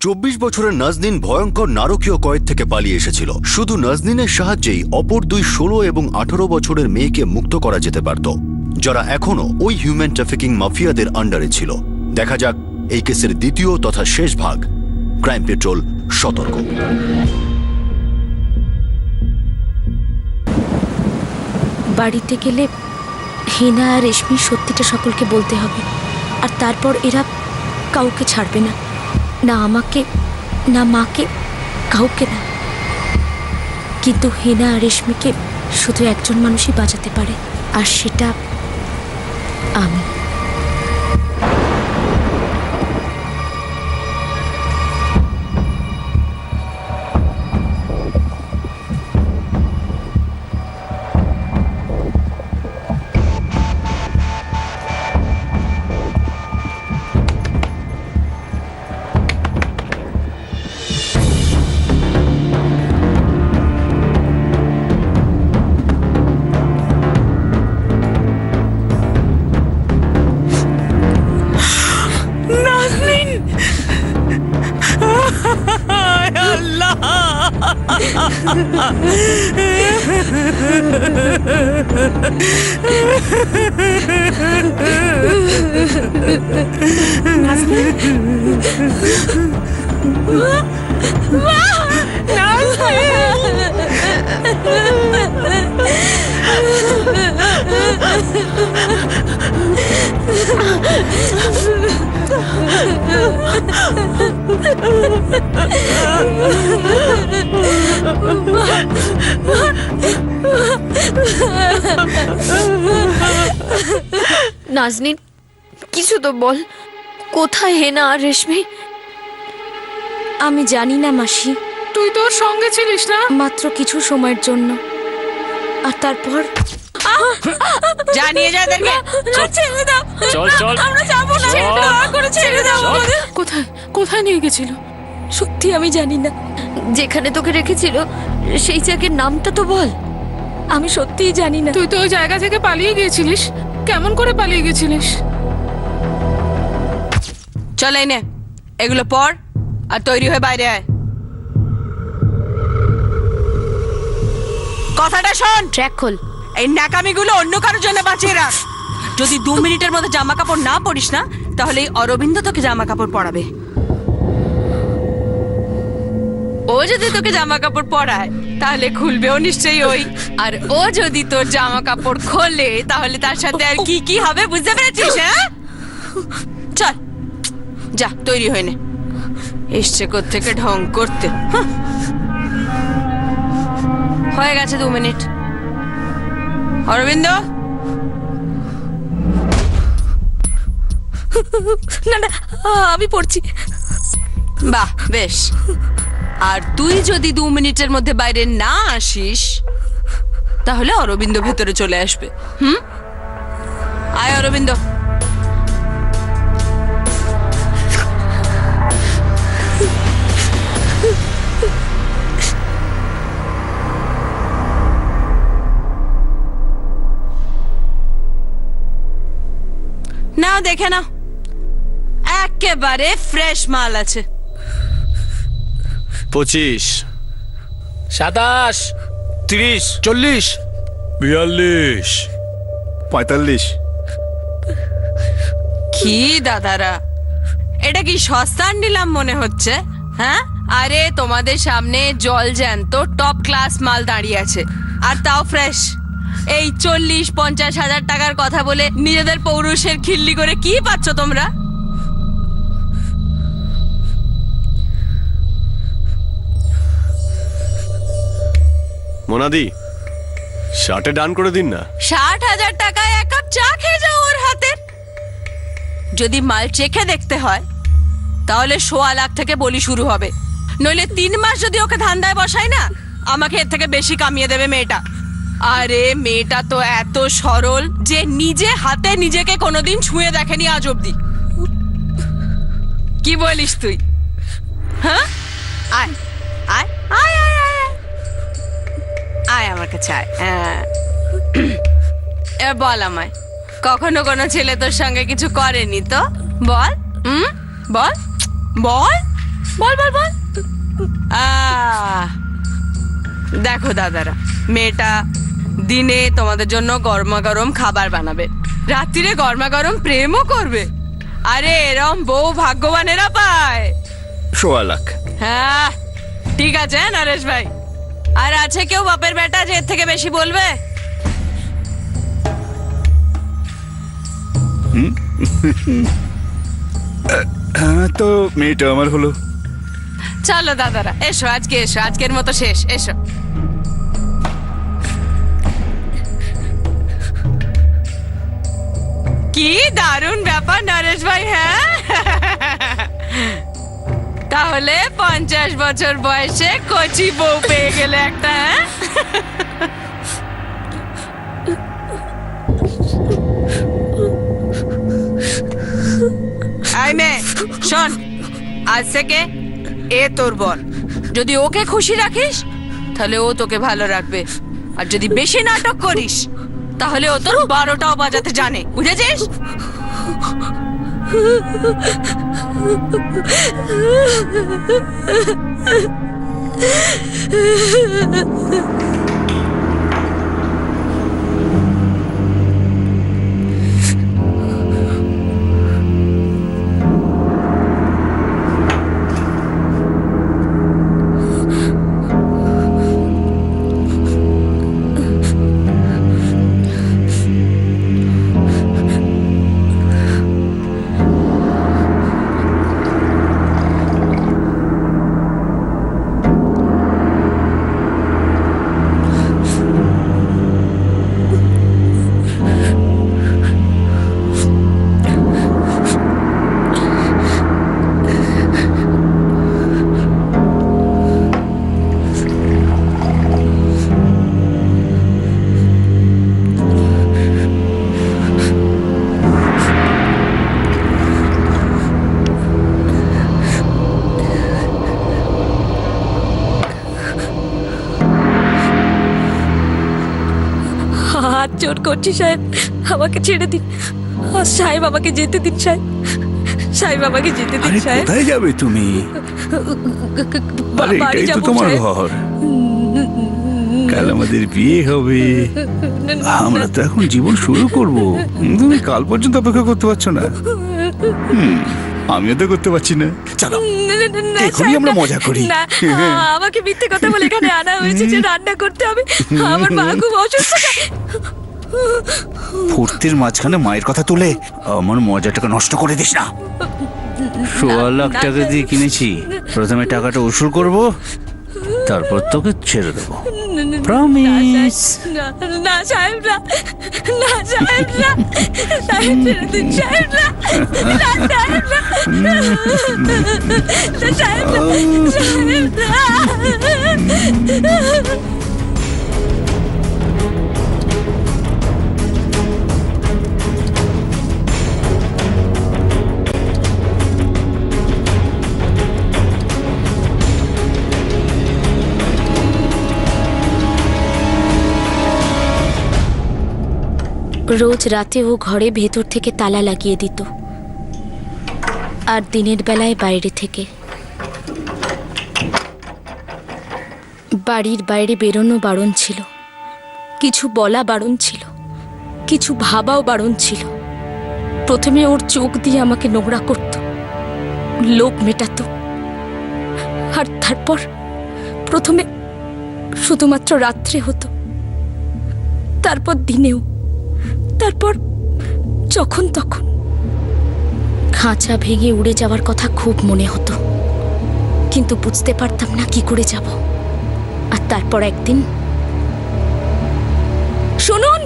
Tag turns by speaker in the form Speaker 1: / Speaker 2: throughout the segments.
Speaker 1: 24 বছরের নাজনীন ভয়ঙ্কর নারকীয় কয়েদ থেকে পালিয়ে এসেছিল। শুধু নাজনীনের সাহায্যেই অপর দুই 16 এবং 18 বছরের মেয়েকে মুক্ত করা যেতে পারত, যারা এখনও ওই হিউম্যান ট্রাফিকিং মাফিয়াদের আন্ডারে ছিল। দেখা যাক এই কেসের দ্বিতীয় তথা শেষ ভাগ। ক্রাইম পেট্রোল সতর্ক।
Speaker 2: বাড়িতে গেলে হিনা আর রেশমি সত্যিটা সকলকে বলতে হবে, আর তারপর এরা কাউকে ছাড়বে না, না আমাকে, না মাকে, কাউকে না। কিন্তু হিনা আর রেশমিকে শুধু একজন মানুষই বাঁচাতে পারে, আর সেটা আমি। নাজনীন, কিছু তো বল, কোথায় হেনা আর রেশমি? আমি জানি না মাসি।
Speaker 3: তুই তোর সঙ্গে ছিলিস না?
Speaker 2: মাত্র কিছু সময়ের জন্য, আর তারপর
Speaker 3: জানিয়ে যাদেরকে ছেড়ে দাও।
Speaker 4: চল চল,
Speaker 3: আমরা যাবো না, দয়া করে ছেড়ে দাও আমাদের। কোথায় কোথায় নিয়ে গেছিল?
Speaker 2: সত্যি আমি জানি না। যেখানে তোকে রেখেছিল সেই জায়গার নামটা তো বল। আমি সত্যিই জানি না।
Speaker 3: তুই তো ওই জায়গা থেকে পালিয়ে গিয়েছিলিস। কেমন করে পালিয়ে গেছিলিস? চল এই নে, এগুলো পড় আর তৈরি হয়ে বাইরে আয়। কথাটা শোন।
Speaker 2: ট্র্যাক খোল।
Speaker 3: এই ন্যাকামিগুলো অন্য কারোর জন্য বাঁচিয়ে রাখ। যদি 2 মিনিটের মধ্যে জামা কাপড় না পরিস না, তাহলে এই অরবিন্দ তোকে জামা কাপড় পরাবে। ও যদি তোকে জামা কাপড় পরায় তাহলে খুলবেও নিশ্চয়ই ওই, আর ও যদি তোর জামা কাপড় খোলে তাহলে তার সাথে আর কি কি হবে বুঝতে পেরেছিস? হ্যাঁ, চল যা, তৈরি হয়ে নে। এসছে কোত্থেকে ঢং করতে। হয়ে গেছে 2 মিনিট। অরবিন্দ,
Speaker 2: না না, আমি পড়ছি।
Speaker 3: বাহ, বেশ। আর তুই যদি 2 মিনিটের মধ্যে বাইরে না আসিস তাহলে অরবিন্দ ভেতরে চলে আসবে। আয় অরবিন্দ। নাও দেখে নাও, একেবারে ফ্রেশ মাল আছে।
Speaker 4: 25, 27, 30, 40, 42, 45।
Speaker 3: কি দাদারা, এটা কি সস্তার নিলাম মনে হচ্ছে? হ্যাঁ, আরে তোমাদের সামনে জল জ্যান্ত টপ ক্লাস মাল দাঁড়িয়ে আছে, আর তাও ফ্রেশ। এই 40-50 হাজার টাকার কথা বলে নিজেদের পৌরুষের খিল্লি করে কি পাচ্ছ তোমরা?
Speaker 4: মোনাদি, শার্টে ডান করে দিন না।
Speaker 3: 60,000 টাকায় 1 কাপ চা খেয়ে যাও ওর হাতের। যদি মাল চেখে দেখতে হয় তাহলে 1.25 লাখ থেকে বলি শুরু হবে, নইলে 3 মাস যদি ওকে ধান্দায় বসাই না, আমাকে এর থেকে বেশি কামিয়ে দেবে মেয়েটা। আরে মেয়েটা তো এত সরল যে নিজে হাতে নিজেকে কোনোদিন ছুঁয়ে দেখেনি আজ অব্দি। কি বলিস তুই? হ্যাঁ, আয় আয় আয় আয় আয় আয় আমার কাছে আয়। এবার বল আমায়, কখনো কোনো ছেলে তোর সঙ্গে কিছু করেনি তো? বল, বল বল। বল বল বল। দেখো দাদারা, মেয়েটা দিনে তোমাদের জন্য গরমা গরম খাবার বানাবে, রাত্রিরে গরমা গরম প্রেমও করবে। আরে এরম বউ ভাগ্যবানেরা পায়।
Speaker 4: 1.25 লাখ।
Speaker 3: হ্যাঁ ঠিক আছে নরেশ ভাই। আর আছে কেউ বাপের বেটা যে এর থেকে বেশি বলবে?
Speaker 5: হ্যাঁ, তো মেয়েটা আমার হলো।
Speaker 3: চলো দাদারা, এসো আজকে, এসো, আজকের মতো শেষ, এসো। কি দারুণ ব্যাপার নরেশ ভাই। হ্যাঁ তাহলে 50 বছর বয়সে কচি বউ পেয়ে গেলে একটা। হ্যাঁ আই মেয়ে শোন, আজ থেকে এ তোর বল। যদি ওকে খুশি রাখিস তাহলে ও তোকে ভালো রাখবে, আর যদি বেশি নাটক করিস তাহলে ও তোর 12টাও বাজাতে জানে, বুঝেছিস?
Speaker 2: হাত জোর করছি সাহেব, আমাকে ছেড়ে দিন। সাহেব আমাকে যেতে দিন সাহেব, সাহেব আমাকে যেতে দিন
Speaker 5: আরে
Speaker 2: সাহেব।
Speaker 5: কোথায় যাবে তুমি? আরে
Speaker 2: বাড়ি
Speaker 5: এটাই তো
Speaker 2: যাবো
Speaker 5: তোমার
Speaker 2: সাহেব।
Speaker 5: ঘর। কাল আমাদের বিয়ে হবে, আমরা তো এখন জীবন শুরু করব। তুমি কাল পর্যন্ত অপেক্ষা করতে পারছো না? আমিও তো করতে পারছি না। চলো
Speaker 2: না,
Speaker 5: এখনই
Speaker 2: সাহেব,
Speaker 5: আমরা
Speaker 2: না,
Speaker 5: মজা করি।
Speaker 2: না, আমাকে মিথ্যে কথা বলে এখানে আনা হয়েছে যে রান্না করতে হবে। আমার মা খুব অসুস্থ।
Speaker 5: ফুর্তির মাঝখানে মায়ের কথা তুলে আমার মজাটাকে নষ্ট করে দিস না। 1.25 লাখ টাকা দিয়ে কিনেছি, প্রথমে টাকাটা উসুল করব, তারপর তোকে ছেড়ে দেবো। প্রমিস।
Speaker 2: না না সাহেব, না না সাহেব, না সাহেব ছেড়ে দিন সাহেব, না না সাহেব, না না সাহেব, না সাহেব, না। রোজ রাতে ও ঘরে ভেতর থেকে তালা লাগিয়ে দিত, আর দিনের বেলায় বাইরে থেকে। বাড়ির বাইরে বেরোনো বারণ ছিল, কিছু বলা বারণ ছিল, কিছু ভাবাও বারণ ছিল। প্রথমে ওর চোখ দিয়ে আমাকে নোংরা করত, লোভ মেটাতো, আর তারপর প্রথমে শুধুমাত্র রাত্রে হতো, তারপর দিনেও, তারপর যখন তখন। খাঁচা ভেঙে উড়ে যাওয়ার কথা খুব মনে হতো, কিন্তু বুঝতে পারতাম না কি করে যাব। আর তারপর একদিন, শুনুন,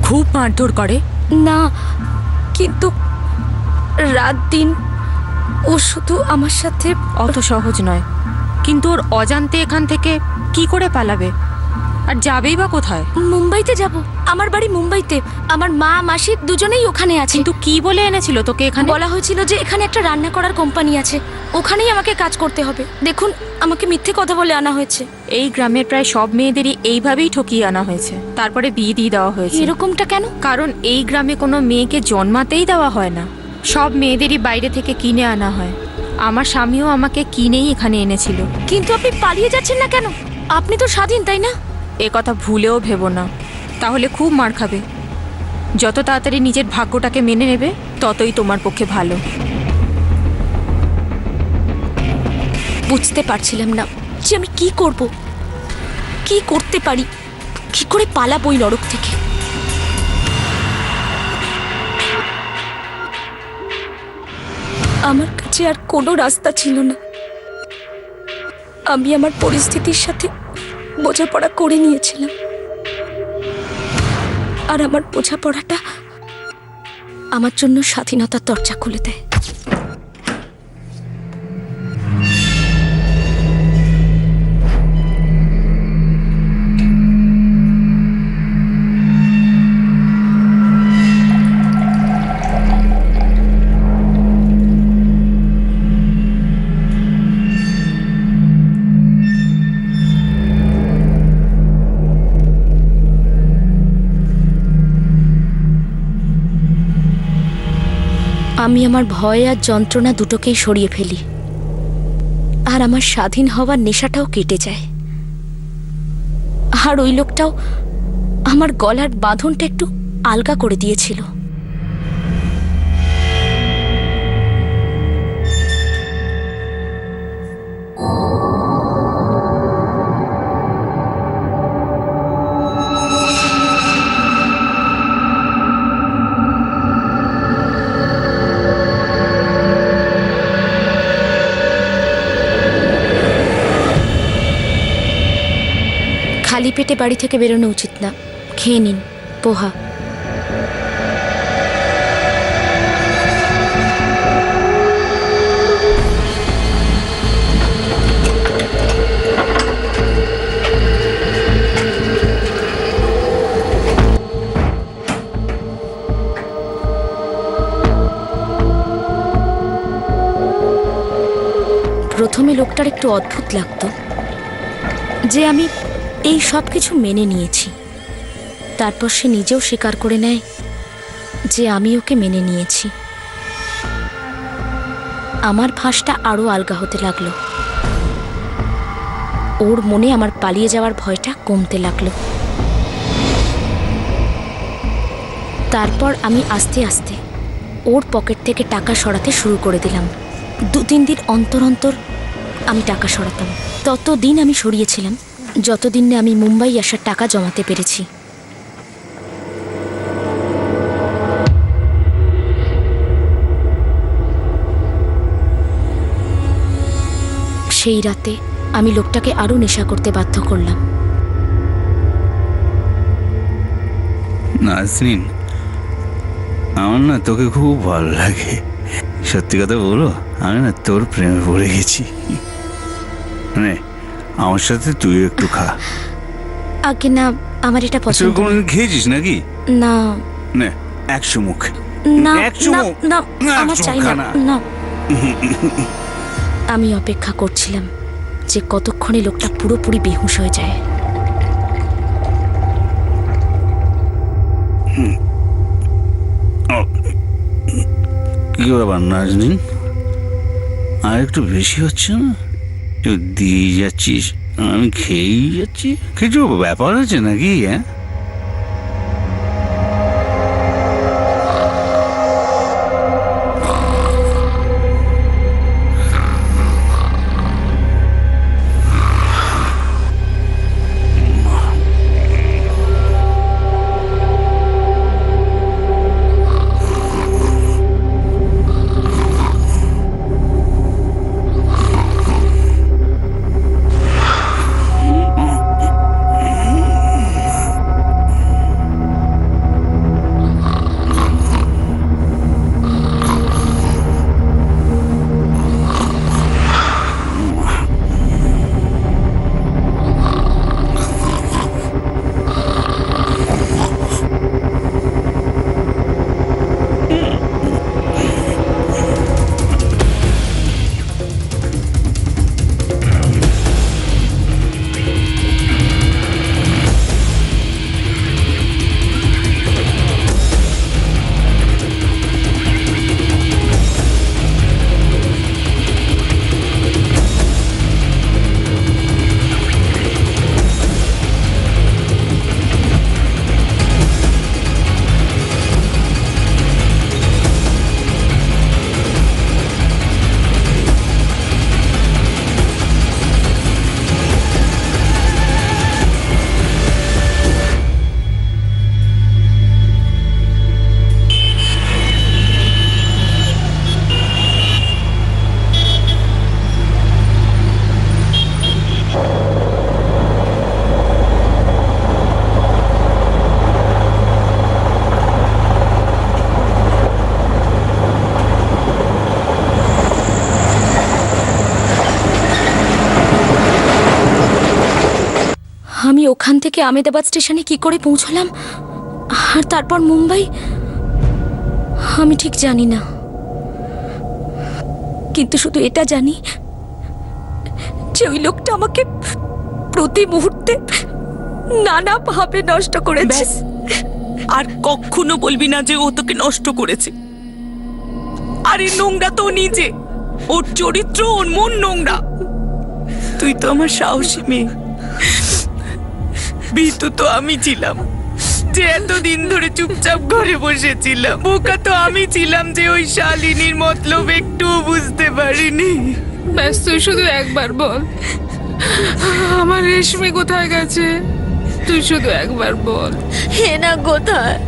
Speaker 6: খুব মারধর করে?
Speaker 2: না, কিন্তু রাত দিন ও শুধু আমার সাথে।
Speaker 6: অত সহজ নয়, কিন্তু ওর অজান্তে এখান থেকে কি করে পালাবে? আর যাবেই বা কোথায়?
Speaker 2: মুম্বাইতে যাব। আমার বাড়ি মুম্বাইতে। আমার মা মাসি দুজনেই ওখানে আছে।
Speaker 6: কিন্তু কি বলে এনেছিল তোকে এখানে?
Speaker 2: বলা হয়েছিল যে এখানে একটা রান্না করার কোম্পানি আছে, ওখানেই আমাকে কাজ করতে হবে। দেখুন, আমাকে মিথ্যে কথা বলে আনা হয়েছে।
Speaker 6: এই গ্রামের প্রায় সব মেয়েদেরই এইভাবেই ঠকিয়ে আনা হয়েছে, তারপরে বিয়ে দিয়ে দেওয়া হয়েছে।
Speaker 2: এরকমটা কেন?
Speaker 6: কারণ এই গ্রামে কোনো মেয়েকে জন্মাতেই দেওয়া হয় না, সব মেয়েদেরই বাইরে থেকে কিনে আনা হয়। আমার স্বামীও আমাকে কিনেই এখানে এনেছিল।
Speaker 2: কিন্তু আপনি পালিয়ে যাচ্ছেন না কেন? আপনি তো স্বাধীন, তাই না?
Speaker 6: এ কথা ভুলেও ভেবো না, তাহলে খুব মার খাবে। যত তাড়াতাড়ি নিজের ভাগ্যটাকে মেনে নেবে ততই তোমার পক্ষে ভালো।
Speaker 2: বুঝতে পারছিলাম না যে আমি কি করব, কি করতে পারি, কি করে পালাবো ওই নরক থেকে। আমার কাছে আর কোনো রাস্তা ছিল না। আমি আমার পরিস্থিতির সাথে বোঝাপড়া করে নিয়েছিলাম, আর আমার বোঝাপড়াটা আমার জন্য স্বাধীনতার দরজা খুলে দেয়। আমি আমার ভয় আর যন্ত্রণা দুটোকেই সরিয়ে ফেলি, আর আমার স্বাধীন হওয়ার নেশাটাও কেটে যায়। আর ওই লোকটাও আমার গলার বাঁধনটা একটু আলগা করে দিয়েছিল। খালি পেটে বাড়ি থেকে বেরোনো উচিত না। খেয়ে নিন পোহা। প্রথমে লোকটার একটু অদ্ভুত লাগতো যে আমি এই সব কিছু মেনে নিয়েছি। তারপর সে নিজেও স্বীকার করে নেয় যে আমি ওকে মেনে নিয়েছি। আমার ফাঁসটা আরো আলগা হতে লাগলো। ওর মনে আমার পালিয়ে যাওয়ার ভয়টা কমতে লাগলো। তারপর আমি আস্তে আস্তে ওর পকেট থেকে টাকা সরাতে শুরু করে দিলাম। 2-3 দিন অন্তর অন্তর আমি টাকা সরাতাম। ততদিন আমি সরিয়েছিলাম যতদিন না আমি মুম্বাই আসার টাকা জমাতে পেরেছি। সেই রাতে আমি লোকটাকে আরো নেশা করতে বাধ্য করলাম।
Speaker 5: নাজনীন, আমার না তোকে খুব ভালো লাগে। সত্যি কথা বলো, আমি না তোর প্রেমে পড়ে গেছি। মানে আমার সাথে তুই একটু খা।
Speaker 2: আগে না, আমার এটা পছন্দ না।
Speaker 5: কোনদিন খেয়েছিস নাকি?
Speaker 2: না
Speaker 5: না, 100 মুখ।
Speaker 2: না
Speaker 5: 100
Speaker 2: না
Speaker 5: মুখ।
Speaker 2: না,
Speaker 5: না,
Speaker 2: আমার
Speaker 5: 100
Speaker 2: চাই
Speaker 5: খা
Speaker 2: না।
Speaker 5: না।
Speaker 2: না, আমি অপেক্ষা করছিলাম যে কতক্ষণে লোকটা পুরোপুরি বেহুঁশ হয়ে যায়।
Speaker 5: কি ব্যাপার নাজনীন, আর একটু বেশি হচ্ছে না? তুই দিয়ে যাচ্ছিস, আমি খেয়েই যাচ্ছি। কিছু ব্যাপার আছে নাকি? হ্যাঁ,
Speaker 2: এখান থেকে আমেদাবাদ স্টেশনে কি করে পৌঁছলাম আর তারপর মুম্বাই, আমি ঠিক জানি না। কিন্তু শুধু এটা জানি যে ওই লোকটা আমাকে প্রতি মুহূর্তে নানাভাবে নষ্ট করেছে।
Speaker 7: ব্যাস, আর কখনো বলবি না যে ও তোকে নষ্ট করেছে। আরে নোংরা তো ও নিজে, ওর চরিত্র, ওর মন নোংরা। তুই তো আমার সাহসী মেয়ে। ভীতু তো আমি ছিলাম, যে এতদিন ধরে চুপচাপ ঘরে বসেছিলাম। বোকা তো আমি ছিলাম, যে ওই শালিনীর মতলব একটুও বুঝতে পারিনি।
Speaker 6: ব্যাস, তুই শুধু একবার বল আমার রেশমি কোথায় গেছে, তুই শুধু একবার বল।
Speaker 2: হেনা কোথায়?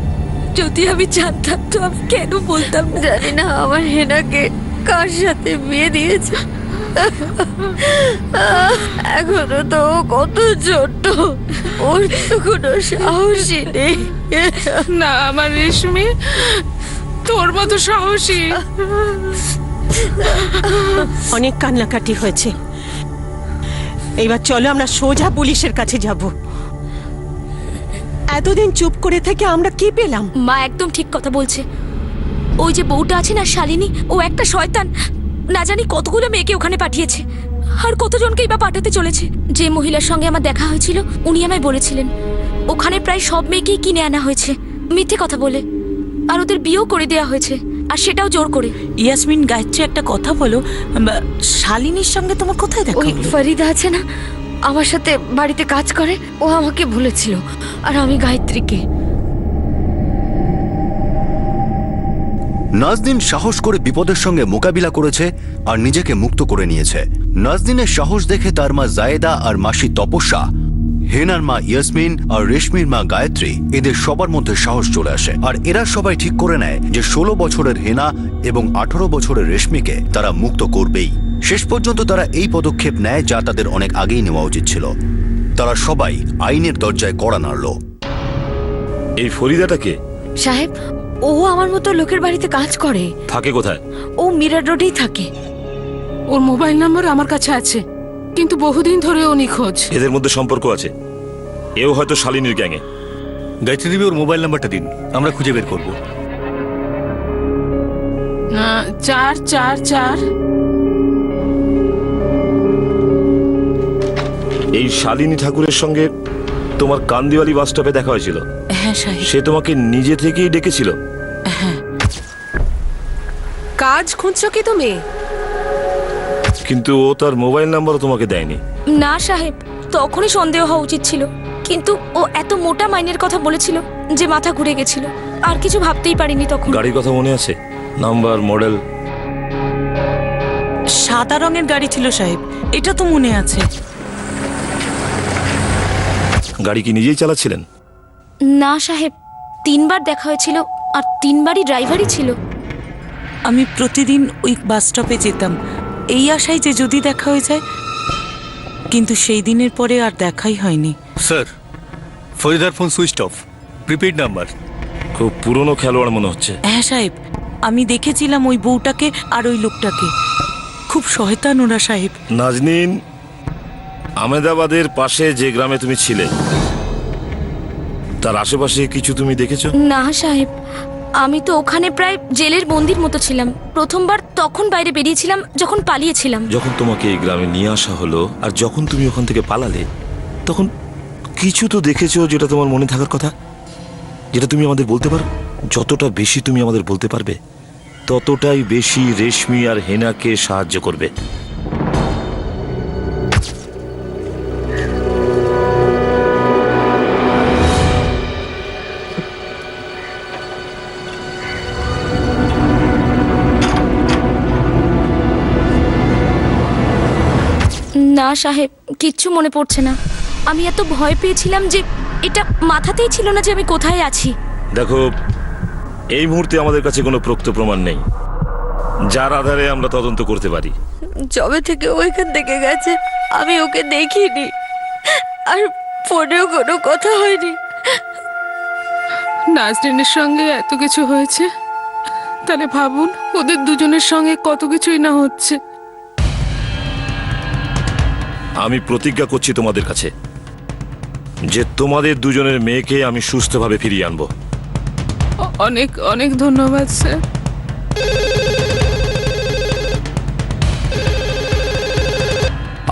Speaker 2: যদি আমি জানতাম তো আমি কেন বলতাম? জানি না আমার হেনাকে কার সাথে বিয়ে দিয়েছে। এখনো তো ও কত ছোট, ওর তো কোনো সাহসই নেই।
Speaker 6: না আমার রেশমি তোর মতো সাহসী।
Speaker 7: অনেক কান্নাকাটি হয়েছে, এইবার চলো আমরা সোজা পুলিশের কাছে যাব। এতদিন চুপ করে থেকে আমরা কি পেলাম?
Speaker 2: মা একদম ঠিক কথা বলছে। ওই যে বউটা আছে না শালিনী, ও একটা শয়তান। না জানি কতগুলো মেয়েকে ওখানে পাঠিয়েছে, আর কতজনকেই বা পাঠাতে চলেছে। যে মহিলার সঙ্গে আমার দেখা হয়েছিল উনি আমায় বলেছিলেন ওখানে প্রায় সব মেয়েকেই কিনে আনা হয়েছে মিথ্যে কথা বলে, আর ওদের বিয়েও করে দেওয়া হয়েছে, আর সেটাও জোর করে।
Speaker 7: ইয়াসমিন, গায়ত্রী, একটা কথা বলো, শালিনীর সঙ্গে তোমার কোথায় দেখা
Speaker 2: ওই
Speaker 7: হলো?
Speaker 2: ফরিদা আছে না, আমার সাথে বাড়িতে কাজ করে, ও আমাকে বলেছিল, আর আমি গায়ত্রীকে।
Speaker 1: নাজনীন সাহস করে বিপদের সঙ্গে মোকাবিলা করেছে আর নিজেকে মুক্ত করে নিয়েছে। নাজনীনের সাহস দেখে তার মা জায়েদা আর মাসি তপস্যা, হেনার মা ইয়াসমিন আর রেশমির মা গায়ত্রী, এদের সবার মধ্যে সাহস চলে আসে। আর এরা সবাই ঠিক করে নেয় যে 16 বছরের হেনা এবং 18 বছরের রেশমিকে তারা মুক্ত করবেই। শেষ পর্যন্ত তারা এই পদক্ষেপ নেয় যা তাদের অনেক আগেই নেওয়া উচিত ছিল। তারা সবাই আইনের দরজায় কড়া নাড়ল।
Speaker 8: এই ফরিদাটাকে?
Speaker 2: সাহেব, ও আমার মতো লোকের বাড়িতে কাজ করে।
Speaker 8: থাকে কোথায়?
Speaker 2: ও মিরার রোডেই থাকে।
Speaker 9: ওর মোবাইল নাম্বার আমার কাছে আছে, কিন্তু বহুদিন ধরে ও নিখোঁজ।
Speaker 8: এদের মধ্যে সম্পর্ক আছে, এও হয়তো শালিনীর গ্যাংয়ে।
Speaker 4: গায়ত্রী দেবী, ওর মোবাইল নাম্বারটা দিন, আমরা খুঁজে বের করব।
Speaker 9: 444।
Speaker 8: এই শালিনী ঠাকুরের সঙ্গে তোমার কান্দিওয়ালি বাস স্টপে দেখা হয়েছিল।
Speaker 7: হ্যাঁ সাহেব।
Speaker 8: সে তোমাকে নিজে থেকেই ডেকেছিল?
Speaker 3: কাজ খুঁজছো কি তুমি?
Speaker 8: কিন্তু ও তার মোবাইল নাম্বারও তোমাকে দেয়নি।
Speaker 2: না সাহেব, তখনই সন্দেহ হওয়া উচিত ছিল, কিন্তু ও এত মোটা মাইনের কথা বলেছিল যে মাথা ঘুরে গেছিল, আর কিছু ভাবতেই পারিনি তখন।
Speaker 8: গাড়ির কথা মনে আছে? Number, model?
Speaker 7: সাদা রঙের গাড়ি ছিল সাহেব, এটা তো মনে আছে।
Speaker 8: গাড়ি কি নিজেই চালাচ্ছিলেন?
Speaker 2: না সাহেব, 3 বার দেখা হয়েছিল, আর 3 বারই ড্রাইভারই ছিল।
Speaker 7: আমি প্রতিদিন ওই বাস স্টপে যেতাম এই আশায় যে যদি দেখা হয়ে যায়, কিন্তু সেই দিনের পরে আর দেখাই হয়নি।
Speaker 4: স্যার, ফরিদার phone switch off, prepaid number.
Speaker 8: খুব পুরনো খেলোয়াড় মনে হচ্ছে।
Speaker 7: হ্যাঁ সাহেব, আমি দেখেছিলাম ওই বউটাকে আর ওই লোকটাকে। খুব শয়তান ওরা সাহেব।
Speaker 8: নাজনীন, আমেদাবাদের পাশে যে গ্রামে তুমি ছিলে তার আশেপাশে কিছু তুমি দেখেছো?
Speaker 2: না সাহেব, আমি তো ওখানে প্রায় জেলের বন্দির মতো ছিলাম। প্রথমবার তখন বাইরে বেরিয়েছিলাম যখন পালিয়েছিলাম।
Speaker 8: যখন তোমাকে এই গ্রামে নিয়ে আসা হলো আর যখন তুমি ওখান থেকে পালালে, তখন কিছু তো দেখেছো যেটা তোমার মনে থাকার কথা, যেটা তুমি আমাদের বলতে পারো? যতটা বেশি তুমি আমাদের বলতে পারবে ততটাই বেশি রেশমি আর হেনাকে সাহায্য করবে।
Speaker 2: না সাহেব, কিচ্ছু মনে পড়ছে না। আমি এত ভয় পেয়েছিলাম যে এটা মাথাতেই ছিল না যে আমি কোথায় আছি।
Speaker 8: দেখো, এই মুহূর্তে আমাদের কাছে কোনো প্রক্ত প্রমাণ নেই যার আধারে আমরা তদন্ত করতে পারি।
Speaker 2: যবে থেকে ওইখান থেকে গেছে আমি ওকে দেখিনি, আর ফোনেও কোনো কথা হয়নি।
Speaker 9: নাজরিনের সঙ্গে এত কিছু হয়েছে, তাহলে ভাবুন ওদের দুজনের সঙ্গে কত কিছুই না হচ্ছে।
Speaker 8: আমি প্রতিজ্ঞা করছি তোমাদের কাছে, যে তোমাদের দুজনের মেয়েকে আমি সুস্থভাবে ফিরিয়ে আনবো।
Speaker 9: অনেক অনেক ধন্যবাদ স্যার।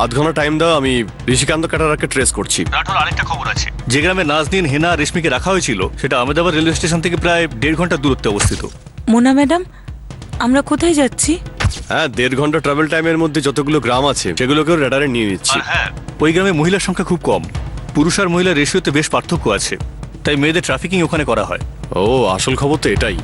Speaker 4: আধ ঘন্টা টাইম দাও, আমি ঋষিকান্ত ক্যাটারারকে ট্রেস করছি।
Speaker 5: রাঠোর, আরেকটা খবর আছে। যে গ্রামে নাজনীন, হেনা আর রেশমিকে রাখা হয়েছিল সেটা আহমেদাবাদ রেলওয়ে স্টেশন থেকে প্রায় 1.5 ঘন্টা দূরত্বে অবস্থিত।
Speaker 7: মোনা ম্যাডাম, আমরা কোথায় যাচ্ছি?
Speaker 4: হ্যাঁ, 1.5 ঘন্টা ট্রাভেল টাইমের মধ্যে যতগুলো গ্রাম আছে সেগুলোকেও রেডারে নিয়ে নিচ্ছি।
Speaker 5: আর হ্যাঁ, ওই গ্রামে মহিলার সংখ্যা খুব কম। পুরুষ আর মহিলার রেশিওতে বেশ পার্থক্য আছে, তাই মেয়েদের ট্রাফিকিং ওখানে করা হয়।
Speaker 4: ও, আসল খবর তো এটাই।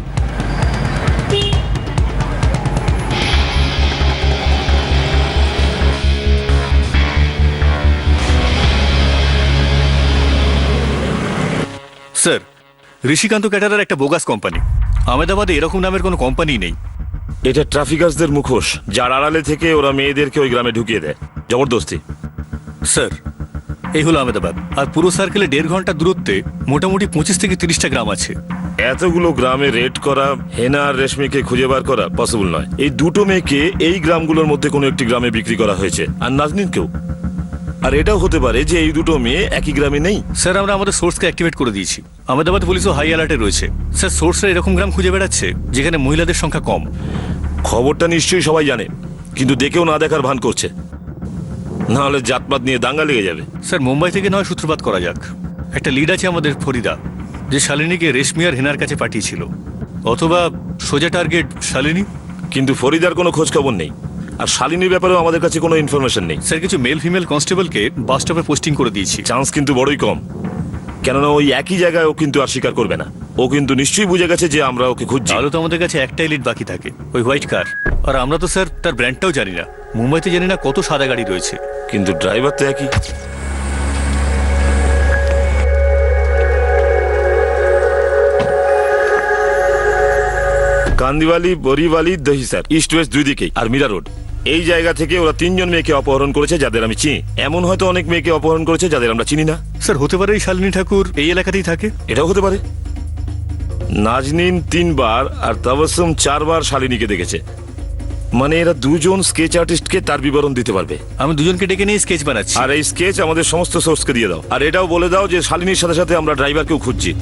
Speaker 5: স্যার, ঋষিকান্ত ক্যাটারার একটা বোগাস কোম্পানি। আহমেদাবাদে এরকম নামের কোনো কোম্পানি নেই।
Speaker 8: এটা ট্রাফিকার্সদের মুখোশ, যার আড়ালে থেকে ওরা মেয়েদেরকে ওই গ্রামে ঢুকিয়ে দেয় জবরদস্তি।
Speaker 5: স্যার, এই হলো আহমেদাবাদ, আর পুরো সার্কেলে 1.5 ঘন্টা দূরত্বে মোটামুটি 25 থেকে 30টা গ্রাম আছে।
Speaker 8: এতগুলো গ্রামে রেড করা, হেনা আর রেশমিকে খুঁজে বার করা পসিবল নয়। এই দুটো মেয়েকে এই গ্রামগুলোর মধ্যে কোনো একটি গ্রামে বিক্রি করা হয়েছে, আর নাজনীনকেও। আর এটাও হতে পারে যে এই দুটো মেয়ে একই গ্রামে নেই।
Speaker 5: স্যার, আমরা আমাদের সোর্সকে অ্যাক্টিভেট করে দিয়েছি। আহমেদাবাদ পুলিশও হাই অ্যালার্টে রয়েছে। স্যার, সোর্সরা এরকম গ্রাম খুঁজে বেড়াচ্ছে যেখানে মহিলাদের সংখ্যা কম।
Speaker 8: খবরটা নিশ্চয়ই সবাই জানে, কিন্তু দেখেও না দেখার ভান করছে, না হলে জাতপাত নিয়ে দাঙ্গা লেগে যাবে।
Speaker 5: স্যার, মুম্বাই থেকে নয় সূত্রপাত করা যাক। একটা লিড আছে আমাদের ফরিদা, যে শালিনীকে রেশমি আর হেনার কাছে পাঠিয়েছিল। অথবা সোজা টার্গেট শালিনী।
Speaker 8: কিন্তু ফরিদার কোনো খোঁজ খবর নেই, আর শালিনীর ব্যাপারেও আমাদের কাছে কোনো ইনফরমেশন নেই।
Speaker 5: স্যার, কিছু মেল ফিমেল কনস্টেবলকে বাস স্টপে পোস্টিং করে দিয়েছি।
Speaker 8: চান্স কিন্তু বড়ই কম, কেননা ওই একই জায়গায় ও কিন্তু আর স্বীকার করবে না। ও কিন্তু নিশ্চয়ই বুঝে গেছে যে আমরা ওকে খুঁজছি।
Speaker 5: তাহলে তো আমাদের কাছে একটাই লিড বাকি থাকে, ওই হোয়াইট কার। আর আমরা তো স্যার তার ব্র্যান্ডটাও জানি না। মুম্বাইতে জানি না কত সাদা গাড়ি রয়েছে।
Speaker 8: কিন্তু ড্রাইভার তো একই। কান্দিওয়ালি, বরিওয়ালি, দহিসার, ইস্ট ওয়েস্ট দুই দিকেই, আর মীরা রোড। এই জায়গা থেকে ওরা 3 জন মেয়েকে অপহরণ করেছে যাদের আমি চিনি। এমন হয়তো অনেক মেয়েকে অপহরণ করেছে যাদের আমরা চিনি না।
Speaker 5: স্যার, হতে পারে এই শালিনী ঠাকুর এই এলাকাতেই থাকে।
Speaker 8: এটাও হতে পারে। নাজনীন 3 বার আর তাবাসসুম 4 বার শালিনীকে দেখেছে। মানে এরা দুজন স্কেচ আর্টিস্টকে তার বিবরণ দিতে পারবে।
Speaker 5: আমি দুজনকে ডেকে নিয়ে স্কেচ বানাচ্ছি।
Speaker 8: আর এই স্কেচ আমাদের সমস্ত সোর্সকে দিয়ে দাও। আর এটাও বলে দাও যে শালিনীর সাথে সাথে আমরা ড্রাইভারকেও খুঁজছি।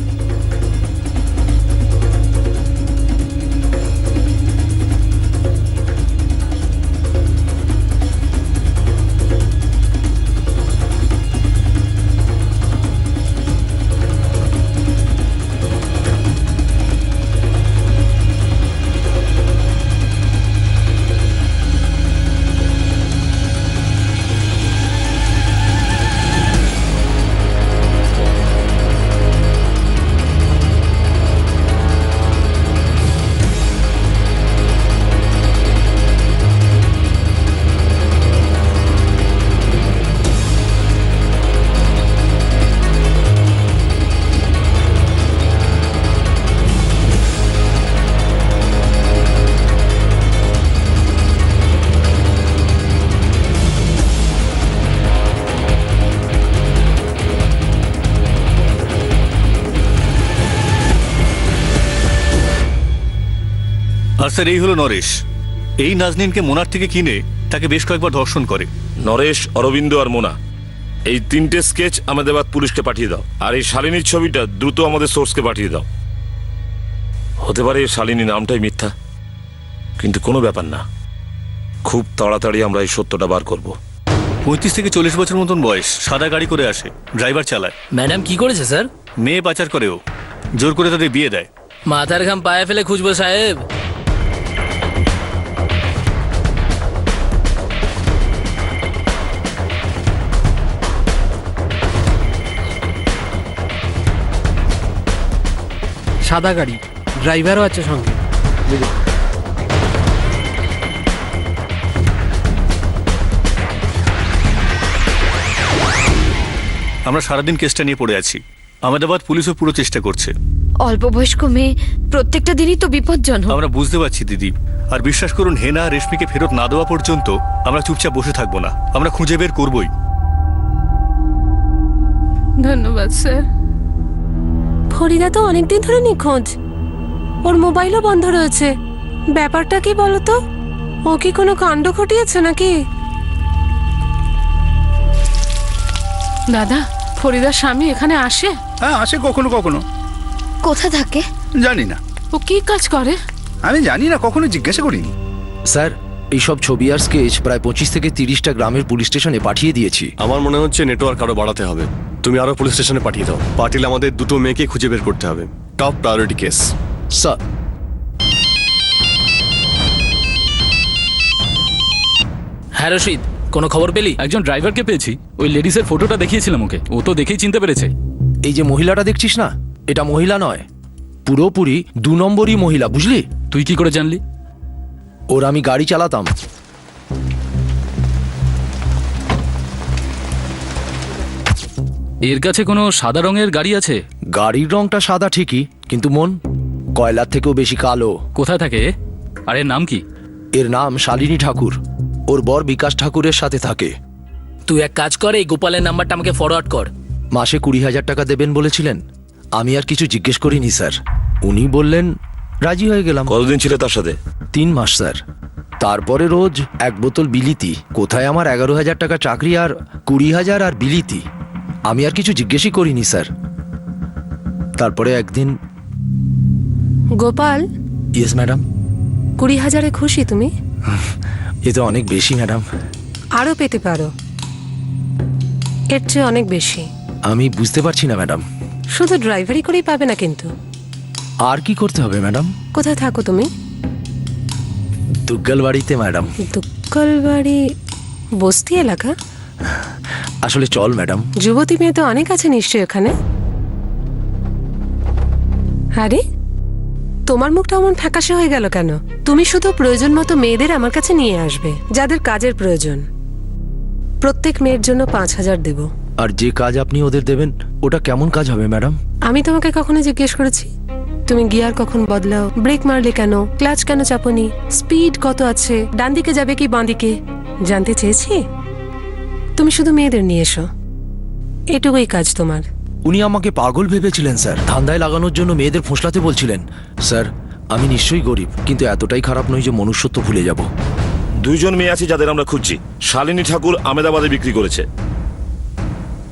Speaker 5: আর স্যার, এই হলো নরেশ। এই নাজনীনকে মোনার থেকে কিনে তাকে বেশ কয়েকবার ধর্ষণ করে।
Speaker 8: নরেশ, অরবিন্দ আর মোনা, এই 3টে স্কেচ আহমেদাবাদ পুলিশকে পাঠিয়ে দাও। আর এই শালিনীর ছবিটা দ্রুত আমাদের সোর্সকে পাঠিয়ে দাও। হতে পারে এই শালিনী নামটাই মিথ্যা, কিন্তু কোনো ব্যাপার না, খুব তাড়াতাড়ি আমরা এই সত্যটা বার করব।
Speaker 5: 35 থেকে 40 বছর মতন বয়স, সাদা গাড়ি করে আসে, ড্রাইভার চালায়।
Speaker 10: ম্যাডাম কি করেছে স্যার?
Speaker 5: মেয়ে পাচার করেও, জোর করে তাদের বিয়ে দেয়।
Speaker 10: মাথার ঘাম পায়ে ফেলে খুঁজবো সাহেব।
Speaker 11: সাদা গাড়ি, ড্রাইভারও আছে সঙ্গে।
Speaker 5: আমরা সারাদিন কেসটা নিয়ে পড়ে আছি। আহমেদাবাদ পুলিশও পুরো চেষ্টা করছে।
Speaker 2: অল্প বয়স্ক মেয়ে, প্রত্যেকটা দিনই তো বিপজ্জনক।
Speaker 5: আমরা বুঝতে পারছি দিদি, আর বিশ্বাস করুন, হেনা আর রেশমিকে ফেরত না দেওয়া পর্যন্ত আমরা চুপচাপ বসে থাকবো না। আমরা খুঁজে বের করবই।
Speaker 9: ধন্যবাদ স্যার।
Speaker 6: ফরিদা তো অনেকদিন ধরে নিখোঁজ, ওর মোবাইলও বন্ধ রয়েছে। ব্যাপারটা কি বলতো? ও কি কোনো কাণ্ড ঘটিয়েছে নাকি?
Speaker 9: দাদা, ফরিদার স্বামী এখানে আসে?
Speaker 5: হ্যাঁ আসে কখনো কখনো,
Speaker 2: কোথা থাকে?
Speaker 5: জানি না,
Speaker 9: ও কি কাজ করে?
Speaker 5: আমি জানি না, কখনো জিজ্ঞাসা করিনি।
Speaker 12: স্যার এইসব ছবি আর স্কেচ প্রায় 25 থেকে 30টা গ্রামের পুলিশ স্টেশনে পাঠিয়ে দিয়েছি।
Speaker 4: আমার মনে হচ্ছে নেটওয়ার্ক আরো বাড়াতে হবে। তুমি আরো পুলিশ স্টেশনে পাঠিয়ে দাও। পাঠিয়ে আমাদের দুটো মেয়েকে খুঁজে বের করতে হবে। Top priority case.
Speaker 12: স্যার
Speaker 10: হ্যাঁ রশিদ, কোনো খবর পেলি?
Speaker 13: একজন ড্রাইভারকে পেয়েছি। ওই লেডিসের ফটোটা দেখিয়েছিলাম ওকে, ও তো দেখেই চিনতে পেরেছে।
Speaker 12: এই যে মহিলাটা দেখছিস না, এটা মহিলা নয়, পুরোপুরি 2 নম্বরই মহিলা, বুঝলি?
Speaker 13: তুই কি করে জানলি?
Speaker 12: ওর আমি গাড়ি চালাতাম।
Speaker 13: এর কাছে কোনো সাদা রঙের গাড়ি আছে?
Speaker 12: গাড়ির রংটা সাদা ঠিকই, কিন্তু মন কয়লার থেকেও বেশি কালো।
Speaker 13: কোথায় থাকে এ? আর এর নাম কি?
Speaker 12: এর নাম শালিনী ঠাকুর। ওর বর বিকাশ ঠাকুরের সাথে থাকে।
Speaker 10: তুই এক কাজ কর, এই গোপালের নাম্বারটা আমাকে ফরওয়ার্ড কর।
Speaker 12: মাসে 20,000 টাকা দেবেন বলেছিলেন। আমি আর কিছু জিজ্ঞেস করিনি স্যার, উনি বললেন, রাজি হয়ে গেলাম।
Speaker 8: কতদিন ছিল তার সাথে?
Speaker 12: 3 মাস স্যার। তারপরে রোজ 1 বোতল বিলিতি। কোথায় আমার 11,000 টাকা চাকরি আর 20,000 আর বিলিতি। আমি আর কিছু জিজ্ঞেসই করিনি স্যার। তারপরে একদিন।
Speaker 9: Gopal,
Speaker 12: yes madam.
Speaker 9: 20,000-এ খুশি তুমি?
Speaker 12: এ তো অনেক বেশি ম্যাডাম।
Speaker 9: আরো পেতে পারো, এর চেয়ে অনেক বেশি।
Speaker 12: আমি বুঝতে পারছি না ম্যাডাম।
Speaker 9: শুধু ড্রাইভারি করেই পাবে না কিন্তু।
Speaker 12: আর কি করতে হবে ম্যাডাম?
Speaker 9: কোথায় থাকো তুমি?
Speaker 12: দুগ্গাল বাড়িতে ম্যাডাম।
Speaker 9: দুক্কল বাড়ি বস্তি এলাকা?
Speaker 12: আসলে চল ম্যাডাম।
Speaker 9: যুবতী মেয়ে তো অনেক আছে নিশ্চয়ই ওখানে। আরে তোমার মুখটা অমন ফ্যাকাশে হয়ে গেল কেন? তুমি শুধু প্রয়োজন মতো মেয়েদের আমার কাছে নিয়ে আসবে, যাদের কাজের প্রয়োজন। প্রত্যেক মেয়ের জন্য 5,000 দেব।
Speaker 12: আর যে কাজ আপনি ওদের দেবেন ওটা কেমন কাজ হবে ম্যাডাম?
Speaker 9: আমি তোমাকে কখনো জিজ্ঞেস করেছি তুমি গিয়ার কখন বদলাও, ব্রেক মারলে কেন, ক্লাচ কেন চাপনি, স্পিড কত আছে, ডান দিকে যাবে কি বাঁ দিকে জানতে চেয়েছি? তুমি শুধু মেয়েদের নিয়ে এসো, এটুকুই কাজ তোমার।
Speaker 12: উনি আমাকে পাগল ভেবেছিলেন স্যার, ধান্দায় লাগানোর জন্য মেয়েদের ফোঁসলাতে বলছিলেন। স্যার আমি নিশ্চয়ই গরিব, কিন্তু এতটাই খারাপ নই যে মনুষ্যত্ব ভুলে যাব।
Speaker 8: 2 জন মেয়ে আছে যাদের আমরা খুঁজছি। শালিনী ঠাকুর আমেদাবাদে বিক্রি করেছে।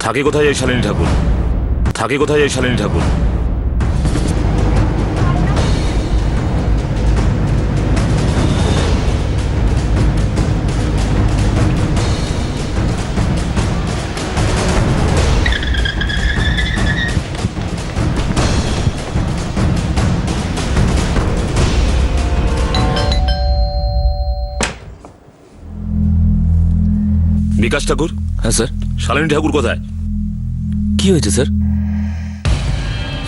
Speaker 8: থাকে কোথায় এই শালিনী ঠাকুর? থাকে কোথায় এই শালিনী ঠাকুর? বিকাশ ঠাকুর?
Speaker 12: হ্যাঁ স্যার।
Speaker 8: শালিনী ঠাকুর কোথায়?
Speaker 12: কি হয়েছে স্যার?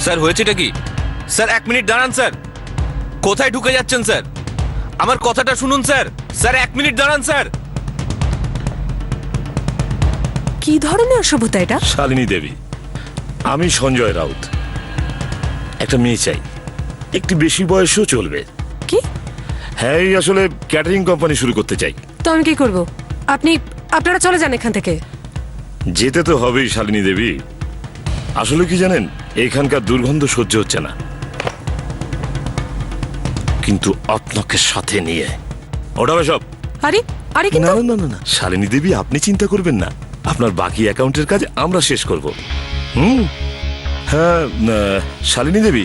Speaker 14: স্যার হয়েছেটা কি? স্যার 1 মিনিট দাঁড়ান স্যার। কোথায় ঢুকে যাচ্ছেন স্যার? আমার কথাটা শুনুন স্যার। স্যার 1 মিনিট দাঁড়ান স্যার।
Speaker 9: কি ধরনের অসভ্যতা এটা?
Speaker 8: শালিনী দেবী, আমি সঞ্জয় রাউত। একটা মেয়ে চাই, একটু বেশি বয়সও চলবে।
Speaker 9: কি?
Speaker 8: হ্যাঁ, এই আসলে ক্যাটারিং কোম্পানি শুরু করতে চাই।
Speaker 9: তো আমি কি করব? আপনারা চলে যান এখান থেকে।
Speaker 8: যেতে তো হবেই শালিনী দেবী। আসলে কি জানেন, এখানকার দুর্গন্ধ সহ্য হচ্ছে না, কিন্তু আপনাকে সাথে নিয়ে ওঠাবে সব।
Speaker 9: আরে আরে
Speaker 8: না না না না, শালিনী দেবী আপনি চিন্তা করবেন না, আপনার বাকি অ্যাকাউন্টের কাজ আমরা শেষ করব। হ্যাঁ শালিনী দেবী,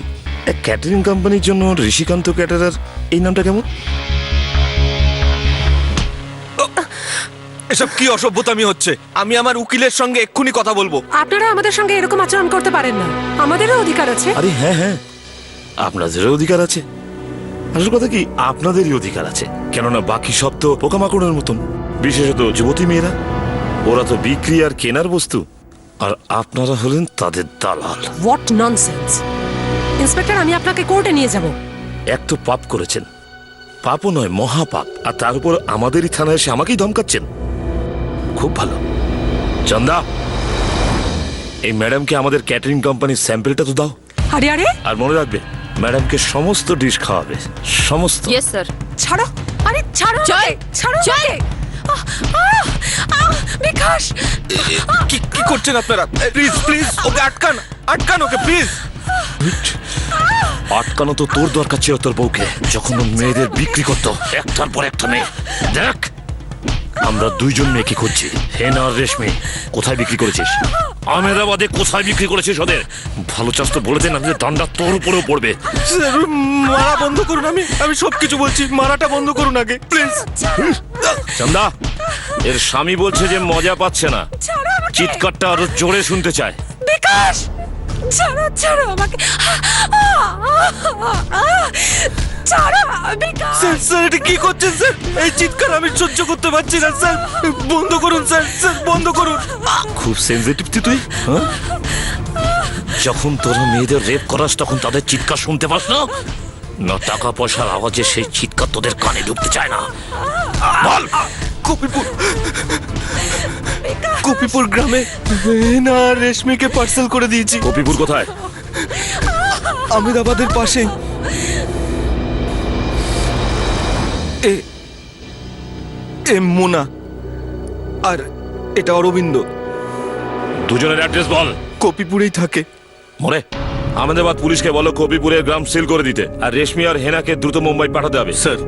Speaker 8: ক্যাটারিং কোম্পানির জন্য ঋষিকান্ত ক্যাটারার এই নামটা কেমন?
Speaker 14: এসব কি অসভ্যতামি হচ্ছে? আমি আমার উকিলের সঙ্গে এক্ষুনি কথা বলবো।
Speaker 9: আপনারা আমাদের সঙ্গে এরকম আচরণ করতে পারেন না, আমাদেরও অধিকার আছে।
Speaker 8: আরে হ্যাঁ হ্যাঁ, আপনাদেরও অধিকার আছে। আসল কথা কি, আপনাদেরই অধিকার আছে, কেননা বাকি সব তো পোকামাকড়ের মতন, বিশেষত যুবতী মেয়েরা। ওরা তো বিক্রি আর কেনার বস্তু, আর আপনারা হলেন তাদের দালাল।
Speaker 9: What nonsense! ইন্সপেক্টর, আমি আপনাকে কোর্টে নিয়ে যাব।
Speaker 8: এক তো পাপ করেছেন, পাপও নয় মহাপাপ, আর তার উপর আমাদেরই থানায় এসে আমাকেই ধমকাচ্ছেন। খুব ভালো। চন্দা, এই ম্যাডামকে আমাদের ক্যাটারিং কোম্পানির স্যাম্পলটা তো দাও।
Speaker 9: আরে আরে,
Speaker 8: আর মনে রাখবে, ম্যাডামকে সমস্ত ডিশ খাওয়াবে, সমস্ত।
Speaker 6: Yes sir.
Speaker 9: ছাড়ো, আরে ছাড়ো, ছাড়ো, বিকাশ!
Speaker 14: কি করছেন আপনারা? প্লিজ প্লিজ ওকে আটকান, আটকান ওকে প্লিজ।
Speaker 8: আটকানো তো তোর দরকার ছিল, তোর বউকে, যখন ও মেয়েদের বিক্রি করতো একটার পর একটা মেয়ে। দেখ, আমরা 2 জন মেয়েকে খুঁজছি, হেনা আর রেশমি। কোথায় বিক্রি করেছিস? আমেদাবাদে কোথায় বিক্রি করেছিস ওদের? ভালো চাষ তো বলে দেন, আমি দান্ডা তোর উপরেও পড়বে।
Speaker 4: মারা বন্ধ করুন, আমি সবকিছু বলছি, মারাটা বন্ধ করুন আগে প্লিজ।
Speaker 8: চান্দা, এর স্বামী বলছে যে মজা পাচ্ছে না, চিৎকারটা আরো জোরে শুনতে চায়।
Speaker 3: বিকাশ, ছাড়ো ছাড়ো আমাকে, ছাড়ো বিকাশ।
Speaker 4: স্যার এটা কি করছেন স্যার? এই চিৎকার আমি সহ্য করতে পারছি না স্যার, বন্ধ করুন স্যার, বন্ধ করুন।
Speaker 8: খুব সেনজিটিভ তুই, হ্যাঁ? যখন তোরা মেয়েদের রেপ করাস তখন তাদের চিৎকার শুনতে পাস না? না টাকা পয়সার আওয়াজে সেই চিৎকার তোদের কানে ঢুকতে চায় না? বল।
Speaker 4: কপিপুর গ্রামে না রেশমিকে পার্সেল করে দিয়েছি।
Speaker 8: কপিপুর কোথায়?
Speaker 4: আমেদাবাদের পাশে। এ মোনা আর এটা অরবিন্দ।
Speaker 8: দুজনের অ্যাড্রেস বল।
Speaker 4: কপিপুরেই থাকে।
Speaker 8: মরে আহমেদাবাদ পুলিশকে বলো কপিপুরের গ্রাম সিল করে দিতে, আর রেশমি আর হেনাকে দ্রুত মুম্বাই পাঠাতে হবে।
Speaker 4: স্যার।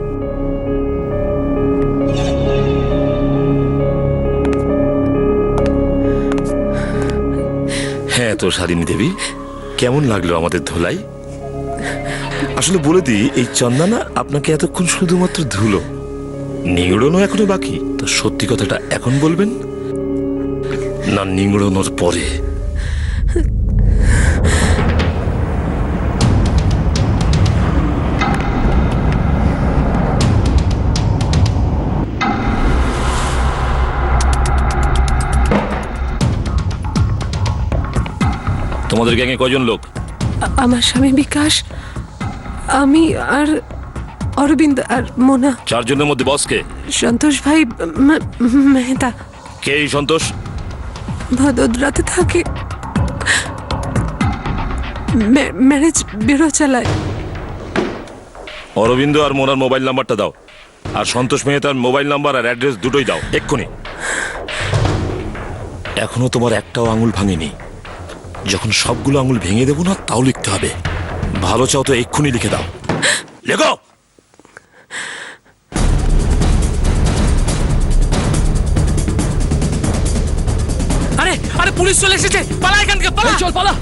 Speaker 8: হ্যাঁ তো শালিনী দেবী, কেমন লাগলো আমাদের ধুলাই? আসলে বলে দিই, এই চন্দনা আপনাকে এতক্ষণ শুধুমাত্র ধুলো, নিংড়ানো এখনো বাকি। তো সত্যি কথাটা এখন বলবেন না নিংড়ানোর পরে? তোমাদের গ্যাংয়ে কয়জন লোক?
Speaker 9: আমার স্বামী বিকাশ, আমি আর অরবিন্দ আর মোনা।
Speaker 8: চারজনের মধ্যে বস কে?
Speaker 9: সন্তোষ ভাই মেহতা।
Speaker 8: কে এই সন্তোষ?
Speaker 9: ভদোদরাতে থাকে, ম্যারেজ ব্যুরো চালায়।
Speaker 8: অরবিন্দ আর মোনার মোবাইল নাম্বারটা দাও, আর সন্তোষ মেহতার মোবাইল নাম্বার আর অ্যাড্রেস দুটোই দাও এক্ষুনি। এখনো তোমার একটাও আঙুল ভাঙেনি। যখন সবগুলো আঙুল ভেঙে দেবো না তাও লিখতে হবে। ভালো চাও তো এক্ষুনি লিখে দাও, লেখো।
Speaker 10: আরে আরে পুলিশ চলে এসেছে, পালা এখান থেকে, পালা। চল পালা।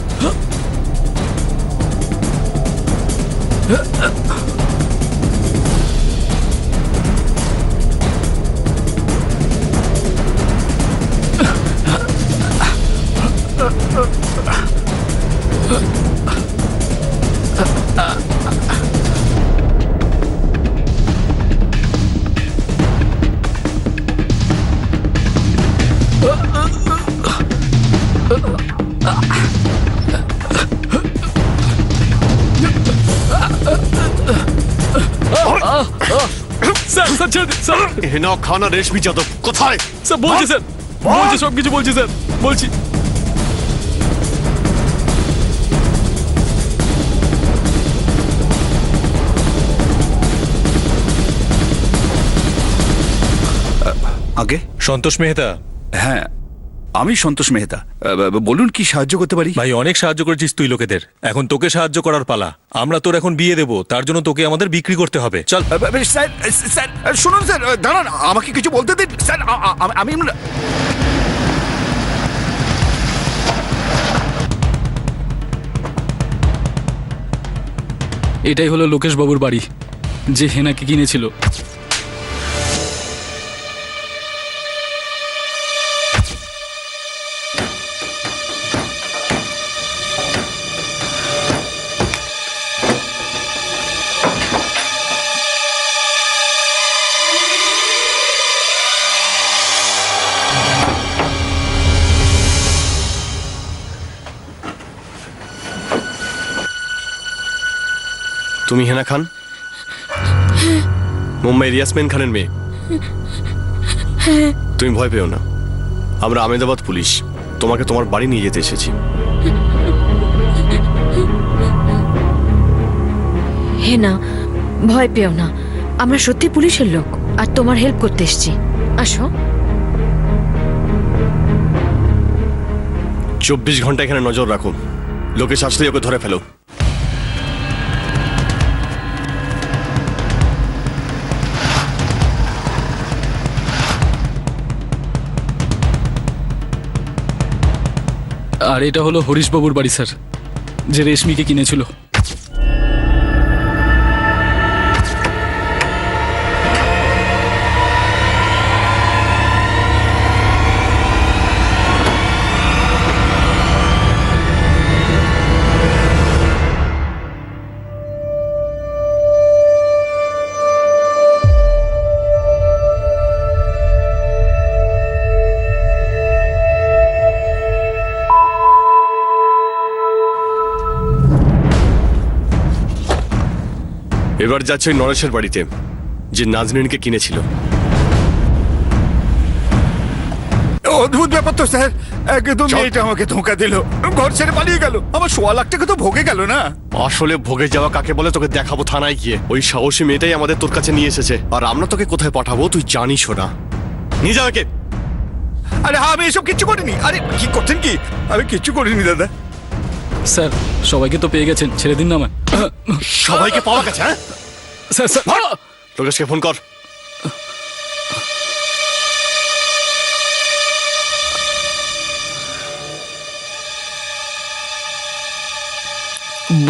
Speaker 10: স্যার স্যার ছেড়ে দিন, স্যার।
Speaker 4: হেনা খান আর রেশমি যাদব কোথায়?
Speaker 10: স্যার বলছি, স্যার বলছি, সব কিছু বলছি স্যার, বলছি।
Speaker 5: আগে
Speaker 15: সন্তোষ মেহতা।
Speaker 5: হ্যাঁ, আমি সন্তোষ মেহতা। বলুন কি সাহায্য করতে পারি?
Speaker 15: ভাই অনেক সাহায্য করেছিস তুই লোকেদের, এখন তোকে সাহায্য করার পালা। আমরা তোর এখন বিয়ে দেবো, তার জন্য তোকে আমাদের বিক্রি করতে হবে। চল।
Speaker 5: স্যার স্যার শুনুন স্যার, দাঁড়ান, আমাকে কিছু বলতে দিন স্যার। আমি
Speaker 13: এটাই হলো লোকেশ বাবুর বাড়ি, যে হেনাকে কিনেছিল।
Speaker 4: তুমি হেনা খান? মুম্বাই ইয়াসমিন খানের মেয়ে? তুমি ভয় পেও না, আমরা আহমেদাবাদ পুলিশ তোমাকে তোমার বাড়ি নিয়ে যেতে এসেছি।
Speaker 2: হে না, ভয় পেও না, আমরা সত্যি পুলিশের লোক আর তোমার হেল্প করতে এসেছি। আসো।
Speaker 4: 24 ঘন্টা এখানে নজর রাখো, লোকেশ আসলেই ওকে ধরে ফেলো।
Speaker 13: আর এটা হলো হরিশবাবুর বাড়ি স্যার, যে রেশমিকে কিনেছিল।
Speaker 4: এবার যাচ্ছে ওই নরেশের বাড়িতে, যে নাজনীনকে কিনেছিল।
Speaker 5: অদ্ভুত ব্যাপার তো স্যার, একদম মেয়েটা আমাকে ধোঁকা দিল, ঘর ছেড়ে পালিয়ে গেল, আমার 1.25 লাখ টাকা তো ভোগে গেল না।
Speaker 4: আসলে ভোগে যাওয়া কাকে বলে তোকে দেখাবো থানায় গিয়ে। ওই সাহসী মেয়েটাই আমাদের তোর কাছে নিয়ে এসেছে, আর আমরা তোকে কোথায় পাঠাবো তুই জানিসও না। নিয়ে যাও একে।
Speaker 5: আরে হ্যাঁ, আমি এসব কিচ্ছু করিনি। আরে কি করছেন কি? আমি কিচ্ছু করিনি দাদা।
Speaker 13: স্যার সবাইকে তো পেয়ে গেছেন, ছেড়ে দিন না আমায়।
Speaker 4: সবাইকে পাওয়া গেছে? হ্যাঁ
Speaker 13: স্যার স্যার
Speaker 4: লোকেশকে ফোন কর।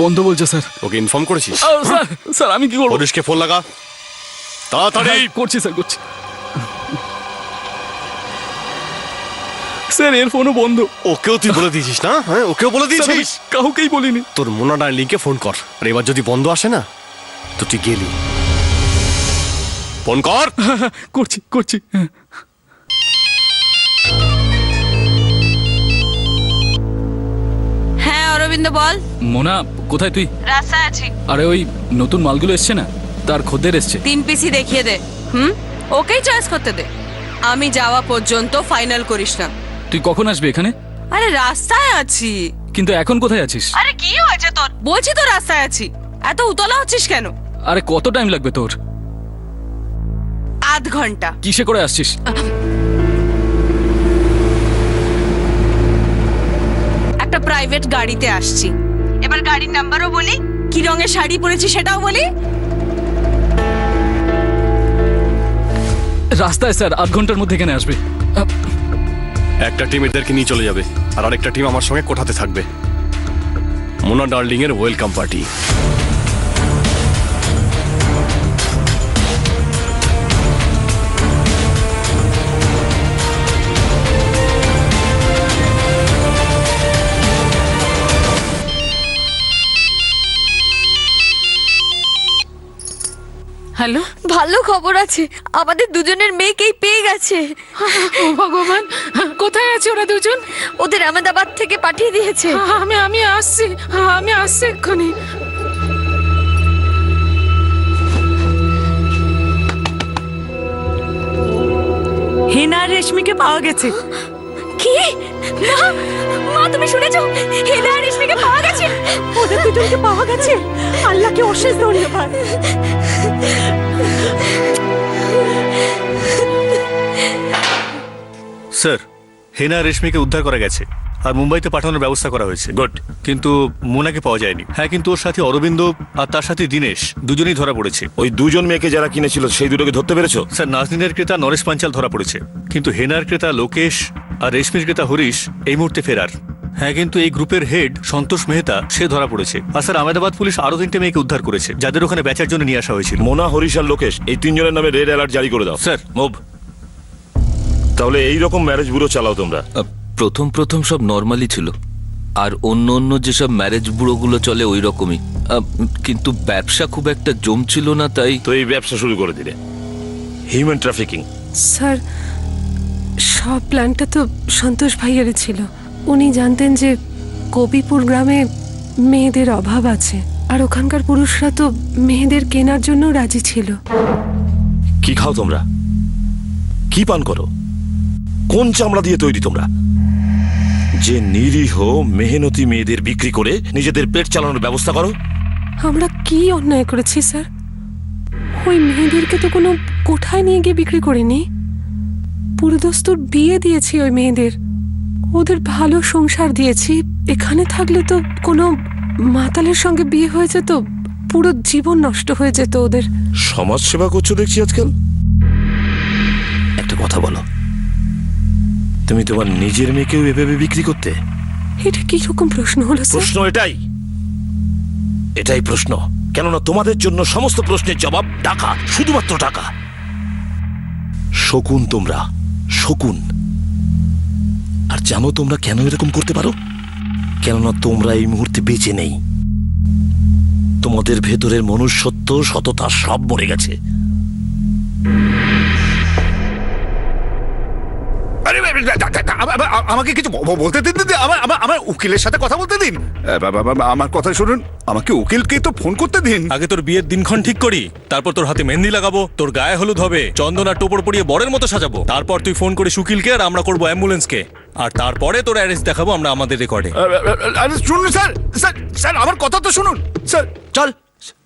Speaker 13: বন্ধ বলছে স্যার।
Speaker 4: ওকে ইনফর্ম করেছিস?
Speaker 13: স্যার স্যার আমি কি করবো?
Speaker 4: পুলিশকে ফোন লাগা তাড়াতাড়ি।
Speaker 13: করছি স্যার, করছি। স্যার এর ফোনও বন্ধ।
Speaker 4: ওকেও তুই বলে দিয়েছিস না? হ্যাঁ ওকেও বলে দিয়েছিস?
Speaker 13: কাউকেই বলিনি।
Speaker 4: তোর মোনা ডার্লিংকে ফোন কর, আর এবার যদি বন্ধ আসে না তো তুই গেলি। ফোন কর।
Speaker 13: করছি করছি।
Speaker 3: হ্যাঁ অরবিন্দ বল।
Speaker 13: মোনা কোথায় তুই?
Speaker 3: রাস্তায় আছি।
Speaker 13: আরে ওই নতুন মালগুলো এসছে না, তার খদ্দের এসছে।
Speaker 3: 3 পিসি দেখিয়ে দে। ওকেই চয়েস করতে দে, আমি যাওয়া পর্যন্ত ফাইনাল করিস না।
Speaker 13: তুই কখন আসবি এখানে?
Speaker 3: আরে রাস্তায় আছি।
Speaker 13: কিন্তু এখন কোথায় আছিস?
Speaker 3: আরে কি হয়েছে তোর? বলছি তো রাস্তায় আছি, এত উতলা হচ্ছিস কেন?
Speaker 13: আরে কত টাইম লাগবে তোর?
Speaker 3: আধ ঘন্টা।
Speaker 13: কিসে করে আসছিস?
Speaker 3: একটা প্রাইভেট গাড়িতে আসছি। এবার গাড়ির নাম্বারও বলি, কি রঙের শাড়ি পরেছি সেটাও বলি।
Speaker 13: রাস্তায় স্যার, আধ ঘন্টার মধ্যে এখানে আসবে।
Speaker 4: একটা টিম এদেরকে নিয়ে চলে যাবে, আর আরেকটা টিম আমার সঙ্গে কোঠাতে থাকবে। মোনা ডার্লিং এর ওয়েলকাম পার্টি।
Speaker 3: হ্যালো,
Speaker 2: ভালো খবর আছে, আমাদের দুজনের মেয়েকেই পেয়ে গেছে।
Speaker 9: ও ভগবান, কোথায় আছে ওরা দুজন?
Speaker 2: ওদের আহমেদাবাদ থেকে পাঠিয়ে দিয়েছে।
Speaker 9: আমি আসছি এক্ষুনি।
Speaker 7: হেনা আর রেশমিকে পাওয়া গেছে।
Speaker 2: কি? মা, মা তুমি শুনেছো? হেনা আর রেশমিকে পাওয়া গেছে।
Speaker 7: ওদের দুজনকে পাওয়া গেছে। আল্লাহকে অশেষ ধন্যবাদ।
Speaker 15: স্যার, হেনা রেশমিকে উদ্ধার করা গেছে আর মুম্বাইতে পাঠানোর ব্যবস্থা করা হয়েছে। গুড। কিন্তু মোনাকে পাওয়া যায়নি। হ্যাঁ, কিন্তু ওর সাথে অরবিন্দ আর তার সাথে দীনেশ দুজনেই ধরা পড়েছে।
Speaker 8: ওই দুজন মেয়েকে যারা কিনেছিল সেই দুটোকে ধরতে পেরেছো?
Speaker 15: স্যার, নাজনীনের ক্রেতা নরেশ পাঞ্চাল ধরা পড়েছে, কিন্তু হেনার ক্রেতা লোকেশ আর রেশমির ক্রেতা হরিশ এই মুহূর্তে ফেরার। হ্যাঁ, কিন্তু এই গ্রুপের হেড সন্তোষ মেহতা সে ধরা পড়েছে। আর স্যার, আহমেদাবাদ পুলিশ আরো 3টে মেয়েকে উদ্ধার করেছে, যাদের ওখানে বেচার জন্য নিয়ে আসা হয়েছিল।
Speaker 8: মোনা, হরিশ আর লোকেশ, এই 3 জনের নামে রেড অ্যালার্ট জারি করে দাও।
Speaker 15: Sir,
Speaker 8: move. তাহলে এই রকম ম্যারেজ ব্যুরো চালাও তোমরা?
Speaker 14: প্রথম সব নর্মালি ছিল, আর অন্য যেসব ম্যারেজ ব্যুরোগুলো চলে ওই রকমই। কিন্তু ব্যবসা খুব একটা জমছিল না, তাই
Speaker 8: তো এই ব্যবসা শুরু করে দিলে, হিউম্যান ট্রাফিকিং।
Speaker 9: স্যার, সব প্ল্যানটা তো সন্তোষ ভাইয়ের ছিল। উনি জানতেন যে কবিপুর গ্রামে মেয়েদের অভাব আছে, আর ওখানকার পুরুষরা তো মেয়েদের কেনার জন্য রাজি ছিল।
Speaker 8: কি খাও তোমরা? কি পান করো? কোন চামড়া দিয়ে তৈরি তোমরা, যে নিরীহ মেহনতি মেয়েদের বিক্রি করে নিজেদের পেট চালানোর ব্যবস্থা করো?
Speaker 9: আমরা কি অন্যায় করেছি স্যার? ওই মেয়েদেরকে তো কোনো কোঠায় নিয়ে গিয়ে বিক্রি করিনি। পুরোদস্তুর বিয়ে দিয়েছি ওই মেয়েদের, ওদের ভালো সংসার দিয়েছি। এখানে থাকলে তো কোনো মাতালের সঙ্গে বিয়ে হয়ে যেত, পুরো জীবন নষ্ট হয়ে যেত ওদের।
Speaker 8: সমাজ সেবা করছো দেখছি আজকাল। একটা কথা বলো, তুমি তোমার নিজের মেয়েকেও এভাবে বিক্রি করতে?
Speaker 9: এটা কি রকম প্রশ্ন হলো স্যার?
Speaker 8: প্রশ্ন এটাই প্রশ্ন। কেননা তোমাদের জন্য সমস্ত প্রশ্নের জবাব টাকা, শুধুমাত্র টাকা। শকুন তোমরা, শকুন। আর জানো তোমরা কেন এরকম করতে পারো? কেননা তোমরা এই মুহূর্তে বেঁচে নেই। তোমাদের ভেতরের মনুষ্যত্ব, সততা সব মরে গেছে।
Speaker 5: আমাকে কিছু বলতে দিন দিদি, আমার উকিলের সাথে কথা বলতে দিন। আমার কথা শুনুন, আমাকে উকিলকে তো ফোন করতে দিন।
Speaker 15: আগে তোর বিয়ের দিনক্ষণ ঠিক করি, তারপর তোর হাতে মেহেন্দি লাগাবো, তোর গায়ে হলুদ হবে, চন্দন আর টোপর পরিয়ে বরের মতো সাজাবো, তারপর তুই ফোন করিস উকিলকে আর আমরা করবো অ্যাম্বুলেন্সকে, আর তারপরে তোর অ্যারেস্ট দেখাবো আমরা আমাদের রেকর্ডে।
Speaker 5: শুনুন স্যার, স্যার স্যার আমার কথা তো শুনুন স্যার।
Speaker 12: চল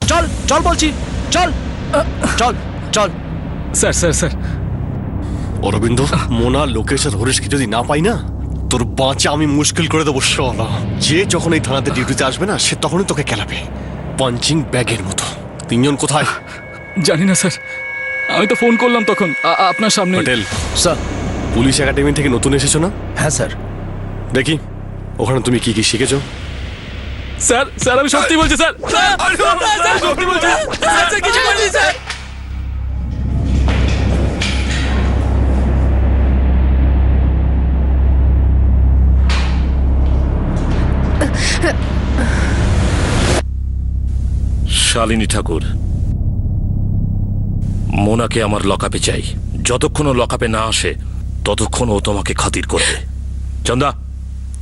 Speaker 12: চল চল বলছি, চল চল চল।
Speaker 13: Sir sir sir
Speaker 4: Arabinda, Mona, Lokesh আর হরিশকে যদি না পাই না, তোর বাঁচা আমি মুশকিল করে দেবো। শালা, যে যখন এই থানাতে ডিউটিতে আসবে না, সে তখনই তোকে খেলাবে পাঞ্চিং ব্যাগের মতো। তিনজন কোথায়?
Speaker 13: জানি না স্যার, আমি তো ফোন করলাম তখন আপনার সামনে।
Speaker 4: পটেল
Speaker 12: স্যার।
Speaker 4: পুলিশ একাডেমি থেকে নতুন এসেছো না?
Speaker 12: হ্যাঁ স্যার।
Speaker 4: দেখি ওখানে তুমি কি কি শিখেছো।
Speaker 13: স্যার স্যার আমি সত্যি বলছি স্যার, সত্যি বলছি স্যার, কিছু করিনি স্যার।
Speaker 8: শালিনী ঠাকুর, মোনাকে আমার লকআপে চাই। যতক্ষণ ও লকআপে না আসে ততক্ষণ ও তোমাকে খাতির করবে। চন্দা,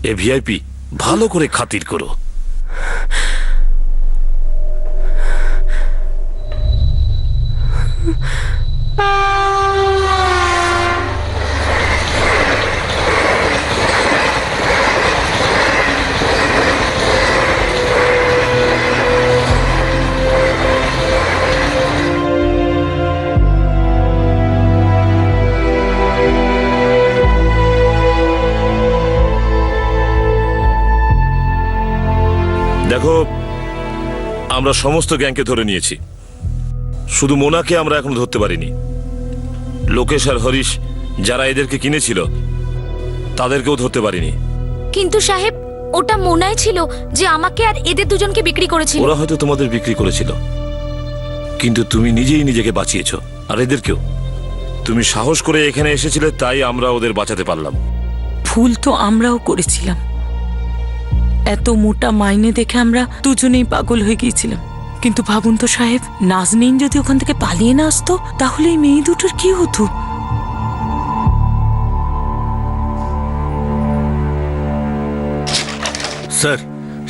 Speaker 8: এ ভিআইপি ভালো করে খাতির করো। দেখো, আমরা সমস্ত গ্যাংকে ধরে নিয়েছি, শুধু মোনাকে আমরা এখন ধরতে পারিনি। লোকেশ আর হরিশ যারা এদেরকে কিনেছিল তাদেরকেও ধরতে পারিনি।
Speaker 2: কিন্তু সাহেব, ওটা মোনাই ছিল যে আমাকে আর এদের দুজনকে বিক্রি করেছিল।
Speaker 8: ওরা হয়তো তোমাদের বিক্রি করেছিল, কিন্তু তুমি নিজেই নিজেকে বাঁচিয়েছো, আর এদেরকেও। তুমি সাহস করে এখানে এসেছিলে, তাই আমরা ওদের বাঁচাতে পারলাম।
Speaker 7: ভুল তো আমরাও করেছিলাম। এত মোটা মাইনে দেখে আমরা দুজনেই পাগল হয়ে গিয়েছিলাম। কিন্তু ভাবুন তো সাহেব, নাজনীন যদি ওখান থেকে পালিয়ে না আসতো, তাহলে এই মেয়ে দুটোর কি হতো?
Speaker 15: স্যার,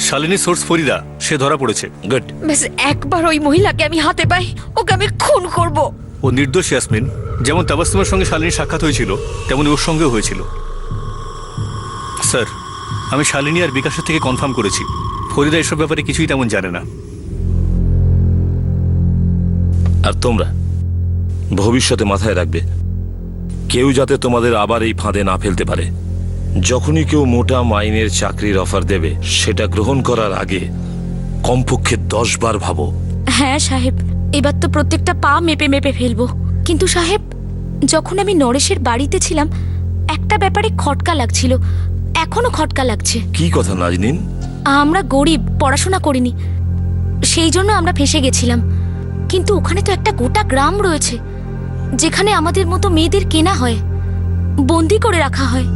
Speaker 15: শালিনী সোর্স ফরিদা, সে ধরা পড়েছে।
Speaker 8: গুড।
Speaker 2: ব্যাস একবার ওই মহিলাকে আমি হাতে পাই, ওকে আমি খুন করব।
Speaker 15: ও নির্দোষ ইয়াসমিন। যেমন তাবাসসুমের সঙ্গে শালিনীর সাক্ষাৎ হয়েছিল, তেমনি ওর সঙ্গেও হয়েছিল। স্যার, আমি শালিনী আর বিকাশের থেকে কনফার্ম করেছি, ফরিদা এসব ব্যাপারে কিছুই তেমন জানে না।
Speaker 8: আর তোমরা ভবিষ্যতে মাথায় রাখবে, কেউ যাতে তোমাদের আবার এই ফাঁদে না ফেলতে পারে। যখনই কেউ মোটা মাইনের চাকরির অফার দেবে, সেটা গ্রহণ করার আগে কমপক্ষে 10 বার ভাবো।
Speaker 2: হ্যাঁ সাহেব, এবার তো প্রত্যেকটা পা মেপে মেপে ফেলবো। কিন্তু সাহেব, যখন আমি নরেশের বাড়িতে ছিলাম, একটা ব্যাপারে খটকা লাগছিল, এখনো খটকা লাগছে।
Speaker 8: কি কথা নাজনীন?
Speaker 2: আমরা গরিব, পড়াশোনা করিনি, সেই জন্য আমরা ফেঁসে গেছিলাম। কিন্তু ওখানে তো একটা গোটা গ্রাম রয়েছে, যেখানে আমাদের মতো মেয়েদের কেনা হয়, বন্দি করে রাখা হয়।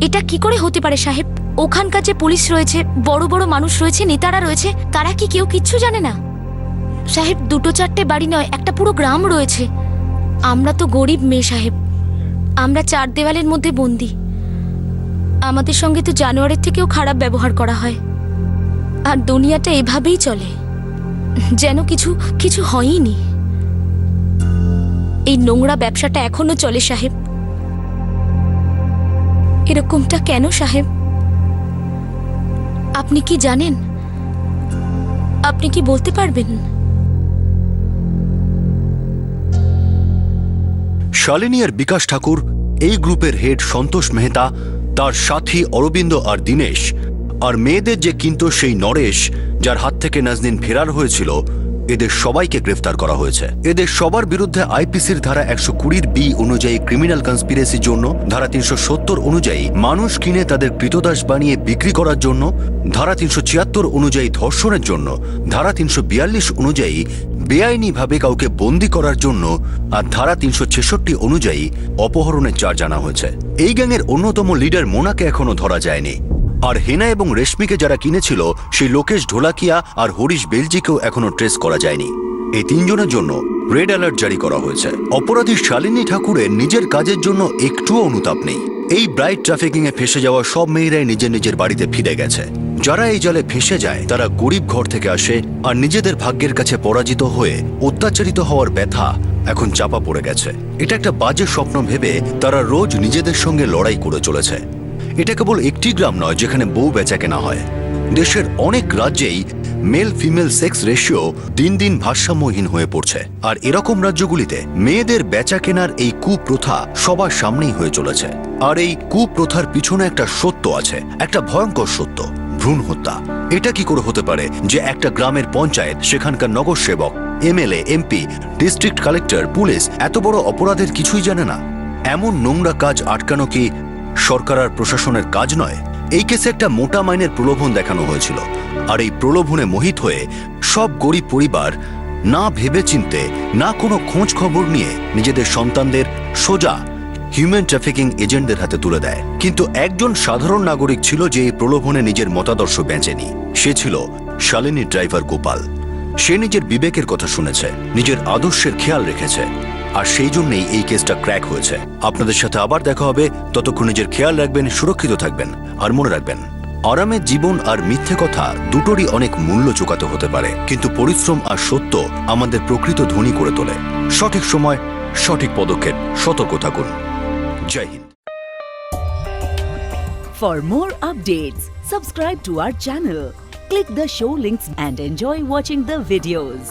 Speaker 2: এটা কি করে হতে পারে সাহেব? ওখানকার যে পুলিশ রয়েছে, বড় বড় মানুষ রয়েছে, নেতারা রয়েছে, তারা কি কেউ কিচ্ছু জানে না? সাহেব, 2-4টে বাড়ি নয়, একটা পুরো গ্রাম রয়েছে। আমরা তো গরিব মেয়ে সাহেব, আমরা 4 দেওয়ালের মধ্যে বন্দি। আমাদের সঙ্গে তো জানোয়ারের থেকেও খারাপ ব্যবহার করা হয়। আর দুনিয়াটা এভাবেই চলে, যেন কিছু কিছু হয়নি। এই নোংরা ব্যবসাটা এখনো চলে সাহেব। এরকমটা কেন সাহেব? আপনি কি জানেন? আপনি কি বলতে পারবেন?
Speaker 1: শালিনী আর বিকাশ ঠাকুর, এই গ্রুপের হেড সন্তোষ মেহতা, তার সাথী অরবিন্দ আর দীনেশ, আর মেয়েদের যে কিন্ত সেই নরেশ, যার হাত থেকে নাজনীন ফেরার হয়েছিল, এদের সবাইকে গ্রেফতার করা হয়েছে। এদের সবার বিরুদ্ধে আইপিসির ধারা 120B অনুযায়ী ক্রিমিনাল কনস্পিরেসির জন্য, ধারা 370 অনুযায়ী মানুষ কিনে তাদের কৃতদাস বানিয়ে বিক্রি করার জন্য, ধারা 376 অনুযায়ী ধর্ষণের জন্য, ধারা 342 অনুযায়ী বেআইনিভাবে কাউকে বন্দি করার জন্য, আর ধারা 366 অনুযায়ী অপহরণের চার্জ আনা হয়েছে। এই গ্যাংয়ের অন্যতম লিডার মোনাকে এখনো ধরা যায়নি। আর হেনা এবং রেশমিকে যারা কিনেছিল সেই লোকেশ ঢোলাকিয়া আর হরিশ বেলজিকেও এখনো ট্রেস করা যায়নি। এই তিনজনের জন্য রেড অ্যালার্ট জারি করা হয়েছে। অপরাধী শালিনী ঠাকুরের নিজের কাজের জন্য একটুও অনুতাপ নেই। এই ব্রাইড ট্রাফিকিং এ ফেসে যাওয়া সব মেয়েরাই নিজের নিজের বাড়িতে ফিরে গেছে। যারা এই জালে ফেসে যায় তারা গরিব ঘর থেকে আসে আর নিজেদের ভাগ্যের কাছে পরাজিত হয়ে অত্যাচারিত হওয়ার ব্যথা এখন চাপা পড়ে গেছে। এটা একটা বাজে স্বপ্ন ভেবে তারা রোজ নিজেদের সঙ্গে লড়াই করে চলেছে। এটা কেবল একটি গ্রাম নয় যেখানে বউ বেচা কেনা হয়। দেশের অনেক রাজ্যেই মেল ফিমেল সেক্স রেশিও দিন দিন ভারসাম্যহীন হয়ে পড়ছে। আর এরকম রাজ্যগুলিতে মেয়েদের বেচা কেনার এই কুপ্রথা সবার সামনেই হয়ে চলেছে। আর এই কুপ্রথার পিছনে একটা সত্য আছে, একটা ভয়ঙ্কর সত্য, ভ্রূণ হত্যা। এটা কি করে হতে পারে যে একটা গ্রামের পঞ্চায়েত, সেখানকার নগর সেবক, MLA, MP, district collector, police এত বড় অপরাধের কিছুই জানে না? এমন নোংরা কাজ আটকানো কি সরকার আর প্রশাসনের কাজ নয়? এই কেসে একটা মোটা মাইনের প্রলোভন দেখানো হয়েছিল। আর এই প্রলোভনে মোহিত হয়ে সব গরিব পরিবার না ভেবে চিনতে, না কোনো খোঁজ খবর নিয়ে নিজেদের সন্তানদের সোজা হিউম্যান ট্রাফিকিং এজেন্টদের হাতে তুলে দেয়। কিন্তু একজন সাধারণ নাগরিক ছিল যে এই প্রলোভনে নিজের মতাদর্শ বেঁচেনি। সে ছিল শালিনীর ড্রাইভার গোপাল। সে নিজের বিবেকের কথা শুনেছে, নিজের আদর্শের খেয়াল রেখেছে, আর সেই জন্যই এই কেসটা ক্র্যাক হয়েছে। আপনাদের সাথে আবার দেখা হবে। ততক্ষণ নিজের খেয়াল রাখবেন, সুরক্ষিত থাকবেন, আর মনে রাখবেন, আরামের জীবন আর মিথ্যে কথা দুটোরই অনেক মূল্য চুকাতে হতে পারে, কিন্তু পরিশ্রম আর সত্য আমাদের প্রকৃত ধনী করে তোলে। সঠিক সময় সঠিক পদক্ষেপ, সতর্ক থাকুন। জয় Hind.
Speaker 16: For more updates, subscribe to our channel, click the show links and enjoy watching the videos.